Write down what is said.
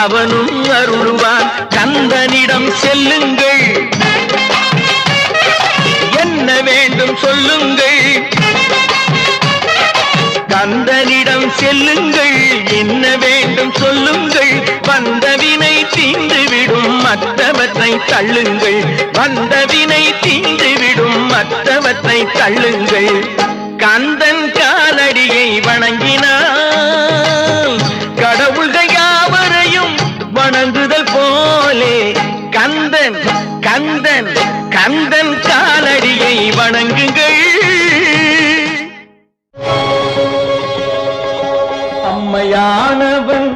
அவனும் அருள்வான். கந்தனிடம் செல்லுங்கள், என்ன வேண்டும் சொல்லுங்கள். கந்தனிடம் செல்லுங்கள், என்ன வேண்டும் சொல்லுங்கள். வந்தவினை தீந்துவிடும், மற்றவற்றை தள்ளுங்கள். வந்தவினை தீந்துவிடும், மற்றவற்றை தள்ளுங்கள். கந்தன் காலடியை வணங்கினால் கடவுள்கள் யாவரையும் வணங்குதல் போலே. கந்தன் கந்தன் கந்தன் காலடியை வணங்குங்கள். அம்மையானவன்